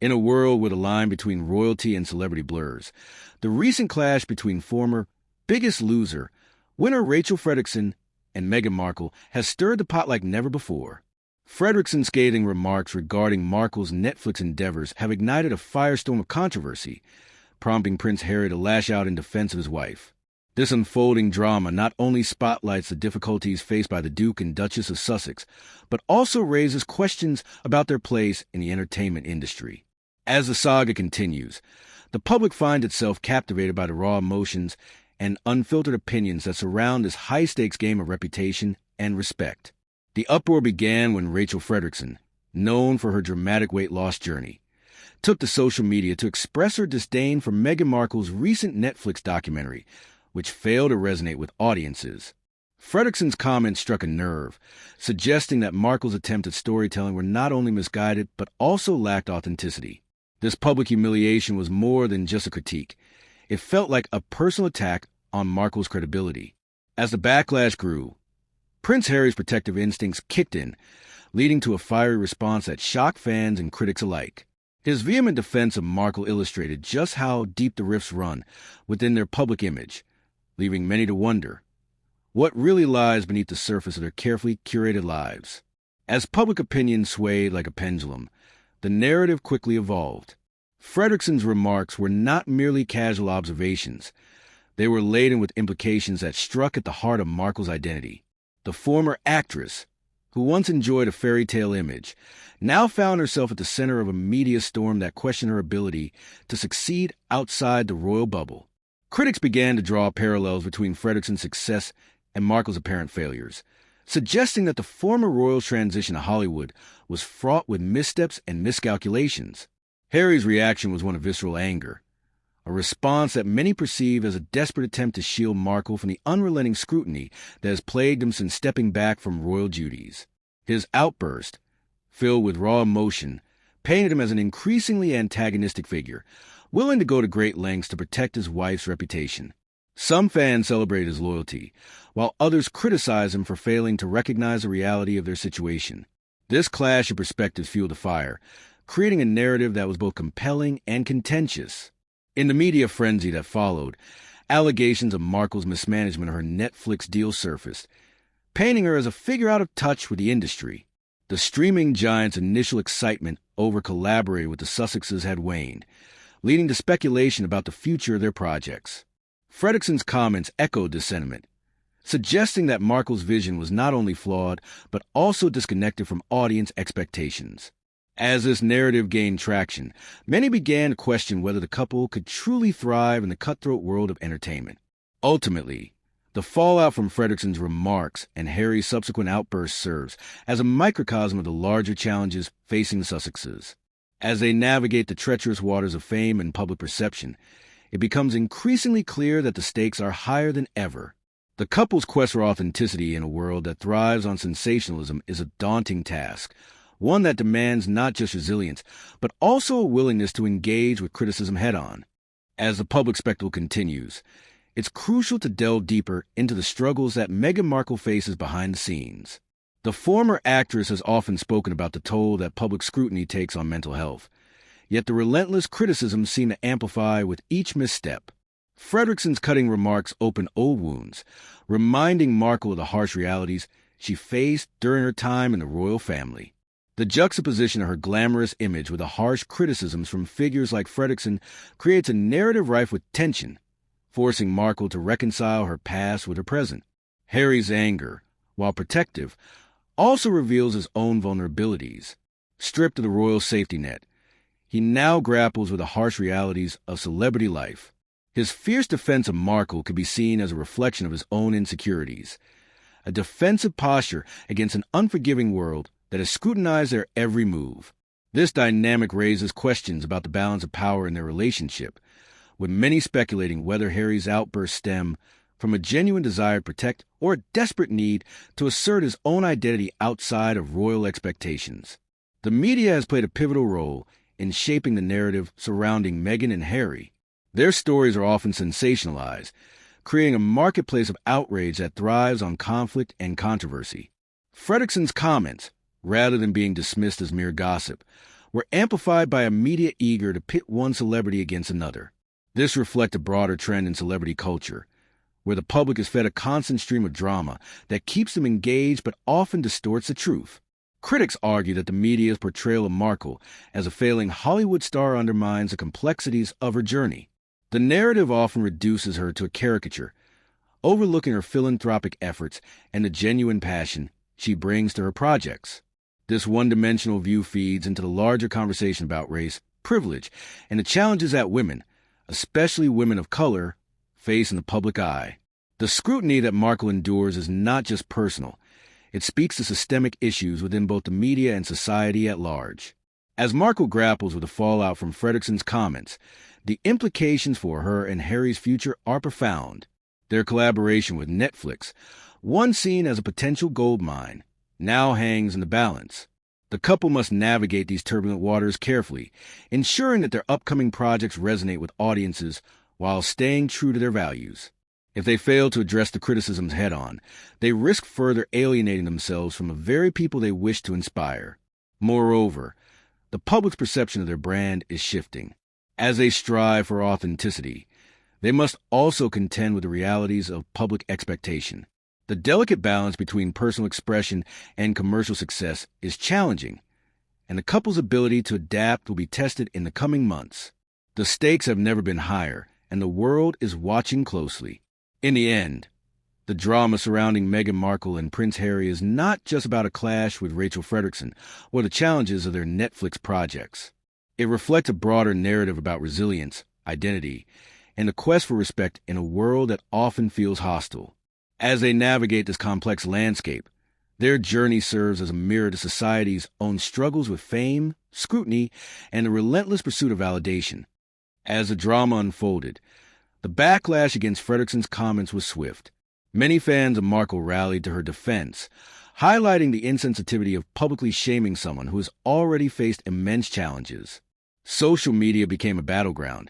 In a world where the line between royalty and celebrity blurs, the recent clash between former Biggest Loser winner Rachel Frederickson and Meghan Markle has stirred the pot like never before. Frederickson's scathing remarks regarding Markle's Netflix endeavors have ignited a firestorm of controversy, prompting Prince Harry to lash out in defense of his wife. This unfolding drama not only spotlights the difficulties faced by the Duke and Duchess of Sussex, but also raises questions about their place in the entertainment industry. As the saga continues, the public finds itself captivated by the raw emotions and unfiltered opinions that surround this high-stakes game of reputation and respect. The uproar began when Rachel Frederickson, known for her dramatic weight loss journey, took to social media to express her disdain for Meghan Markle's recent Netflix documentary, which failed to resonate with audiences. Frederickson's comments struck a nerve, suggesting that Markle's attempts at storytelling were not only misguided but also lacked authenticity. This public humiliation was more than just a critique. It felt like a personal attack on Markle's credibility. As the backlash grew, Prince Harry's protective instincts kicked in, leading to a fiery response that shocked fans and critics alike. His vehement defense of Markle illustrated just how deep the rifts run within their public image, leaving many to wonder what really lies beneath the surface of their carefully curated lives. As public opinion swayed like a pendulum, the narrative quickly evolved. Frederickson's remarks were not merely casual observations. They were laden with implications that struck at the heart of Markle's identity. The former actress, who once enjoyed a fairy tale image, now found herself at the center of a media storm that questioned her ability to succeed outside the royal bubble. Critics began to draw parallels between Frederickson's success and Markle's apparent failures, suggesting that the former royal's transition to Hollywood was fraught with missteps and miscalculations. Harry's reaction was one of visceral anger, a response that many perceive as a desperate attempt to shield Markle from the unrelenting scrutiny that has plagued him since stepping back from royal duties. His outburst, filled with raw emotion, painted him as an increasingly antagonistic figure, willing to go to great lengths to protect his wife's reputation. Some fans celebrated his loyalty, while others criticized him for failing to recognize the reality of their situation. This clash of perspectives fueled the fire, creating a narrative that was both compelling and contentious. In the media frenzy that followed, allegations of Markle's mismanagement of her Netflix deal surfaced, painting her as a figure out of touch with the industry. The streaming giant's initial excitement over collaborating with the Sussexes had waned, leading to speculation about the future of their projects. Frederickson's comments echoed this sentiment, suggesting that Markle's vision was not only flawed, but also disconnected from audience expectations. As this narrative gained traction, many began to question whether the couple could truly thrive in the cutthroat world of entertainment. Ultimately, the fallout from Frederickson's remarks and Harry's subsequent outbursts serves as a microcosm of the larger challenges facing the Sussexes. As they navigate the treacherous waters of fame and public perception, it becomes increasingly clear that the stakes are higher than ever. The couple's quest for authenticity in a world that thrives on sensationalism is a daunting task, one that demands not just resilience, but also a willingness to engage with criticism head-on. As the public spectacle continues, it's crucial to delve deeper into the struggles that Meghan Markle faces behind the scenes. The former actress has often spoken about the toll that public scrutiny takes on mental health, yet the relentless criticisms seem to amplify with each misstep. Frederickson's cutting remarks open old wounds, reminding Markle of the harsh realities she faced during her time in the royal family. The juxtaposition of her glamorous image with the harsh criticisms from figures like Frederickson creates a narrative rife with tension, forcing Markle to reconcile her past with her present. Harry's anger, while protective, also reveals his own vulnerabilities. Stripped of the royal safety net, he now grapples with the harsh realities of celebrity life. His fierce defense of Markle could be seen as a reflection of his own insecurities, a defensive posture against an unforgiving world that has scrutinized their every move. This dynamic raises questions about the balance of power in their relationship, with many speculating whether Harry's outbursts stem from a genuine desire to protect or a desperate need to assert his own identity outside of royal expectations. The media has played a pivotal role in shaping the narrative surrounding Meghan and Harry. Their stories are often sensationalized, creating a marketplace of outrage that thrives on conflict and controversy. Frederickson's comments, rather than being dismissed as mere gossip, were amplified by a media eager to pit one celebrity against another. This reflects a broader trend in celebrity culture, where the public is fed a constant stream of drama that keeps them engaged but often distorts the truth. Critics argue that the media's portrayal of Markle as a failing Hollywood star undermines the complexities of her journey. The narrative often reduces her to a caricature, overlooking her philanthropic efforts and the genuine passion she brings to her projects. This one-dimensional view feeds into the larger conversation about race, privilege, and the challenges that women, especially women of color, face in the public eye. The scrutiny that Markle endures is not just personal. It speaks to systemic issues within both the media and society at large. As Markle grapples with the fallout from Frederickson's comments, the implications for her and Harry's future are profound. Their collaboration with Netflix, once seen as a potential goldmine, now hangs in the balance. The couple must navigate these turbulent waters carefully, ensuring that their upcoming projects resonate with audiences while staying true to their values. If they fail to address the criticisms head-on, they risk further alienating themselves from the very people they wish to inspire. Moreover, the public's perception of their brand is shifting. As they strive for authenticity, they must also contend with the realities of public expectation. The delicate balance between personal expression and commercial success is challenging, and the couple's ability to adapt will be tested in the coming months. The stakes have never been higher, and the world is watching closely. In the end, the drama surrounding Meghan Markle and Prince Harry is not just about a clash with Rachel Frederickson or the challenges of their Netflix projects. It reflects a broader narrative about resilience, identity, and the quest for respect in a world that often feels hostile. As they navigate this complex landscape, their journey serves as a mirror to society's own struggles with fame, scrutiny, and the relentless pursuit of validation. As the drama unfolded, the backlash against Frederickson's comments was swift. Many fans of Markle rallied to her defense, highlighting the insensitivity of publicly shaming someone who has already faced immense challenges. Social media became a battleground,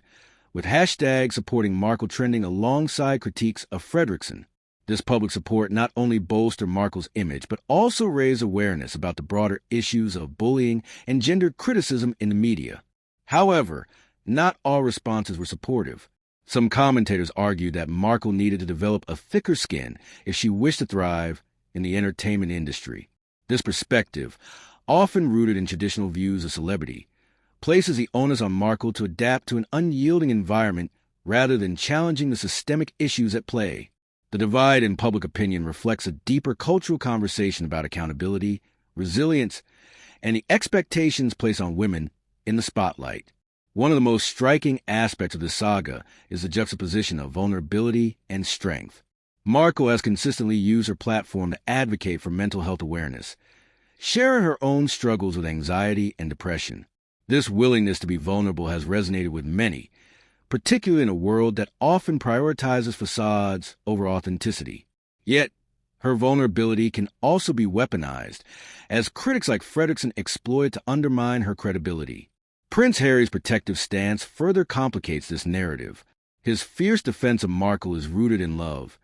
with hashtags supporting Markle trending alongside critiques of Frederickson. This public support not only bolstered Markle's image, but also raised awareness about the broader issues of bullying and gendered criticism in the media. However, not all responses were supportive. Some commentators argued that Markle needed to develop a thicker skin if she wished to thrive in the entertainment industry. This perspective, often rooted in traditional views of celebrity, places the onus on Markle to adapt to an unyielding environment rather than challenging the systemic issues at play. The divide in public opinion reflects a deeper cultural conversation about accountability, resilience, and the expectations placed on women in the spotlight. One of the most striking aspects of this saga is the juxtaposition of vulnerability and strength. Markle has consistently used her platform to advocate for mental health awareness, sharing her own struggles with anxiety and depression. This willingness to be vulnerable has resonated with many, particularly in a world that often prioritizes facades over authenticity. Yet, her vulnerability can also be weaponized, as critics like Frederickson exploit to undermine her credibility. Prince Harry's protective stance further complicates this narrative. His fierce defense of Markle is rooted in love,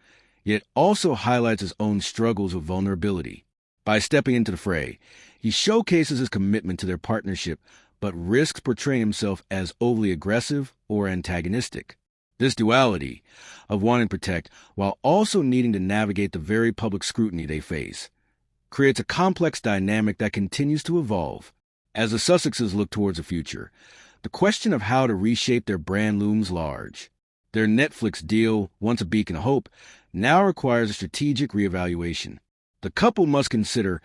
yet also highlights his own struggles with vulnerability. By stepping into the fray, he showcases his commitment to their partnership, but risks portraying himself as overly aggressive or antagonistic. This duality of wanting to protect while also needing to navigate the very public scrutiny they face creates a complex dynamic that continues to evolve. As the Sussexes look towards the future, the question of how to reshape their brand looms large. Their Netflix deal, once a beacon of hope, now requires a strategic reevaluation. The couple must consider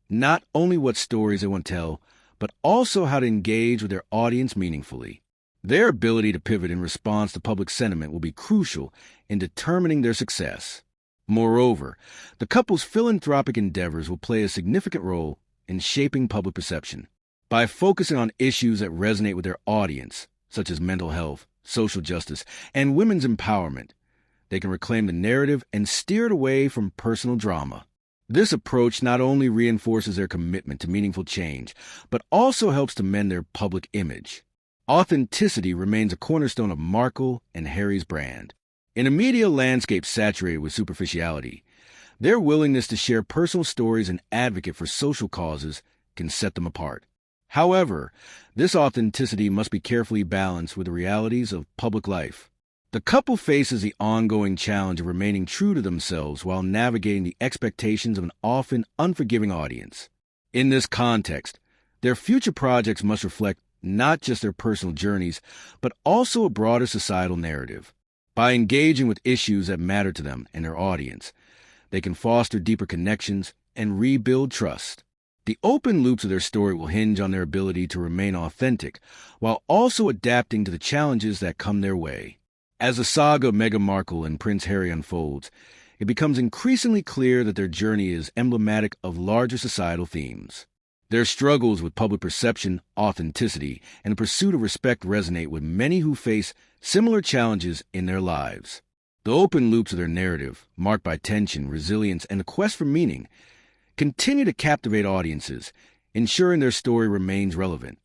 not only what stories they want to tell, but also how to engage with their audience meaningfully. Their ability to pivot in response to public sentiment will be crucial in determining their success. Moreover, the couple's philanthropic endeavors will play a significant role in shaping public perception. By focusing on issues that resonate with their audience, such as mental health, social justice, and women's empowerment, they can reclaim the narrative and steer it away from personal drama. This approach not only reinforces their commitment to meaningful change, but also helps to mend their public image. Authenticity remains a cornerstone of Markle and Harry's brand. In a media landscape saturated with superficiality, their willingness to share personal stories and advocate for social causes can set them apart. However, this authenticity must be carefully balanced with the realities of public life. The couple faces the ongoing challenge of remaining true to themselves while navigating the expectations of an often unforgiving audience. In this context, their future projects must reflect not just their personal journeys, but also a broader societal narrative. By engaging with issues that matter to them and their audience, they can foster deeper connections and rebuild trust. The open loops of their story will hinge on their ability to remain authentic, while also adapting to the challenges that come their way. As the saga of Meghan Markle and Prince Harry unfolds, it becomes increasingly clear that their journey is emblematic of larger societal themes. Their struggles with public perception, authenticity, and the pursuit of respect resonate with many who face similar challenges in their lives. The open loops of their narrative, marked by tension, resilience, and a quest for meaning, continue to captivate audiences, ensuring their story remains relevant.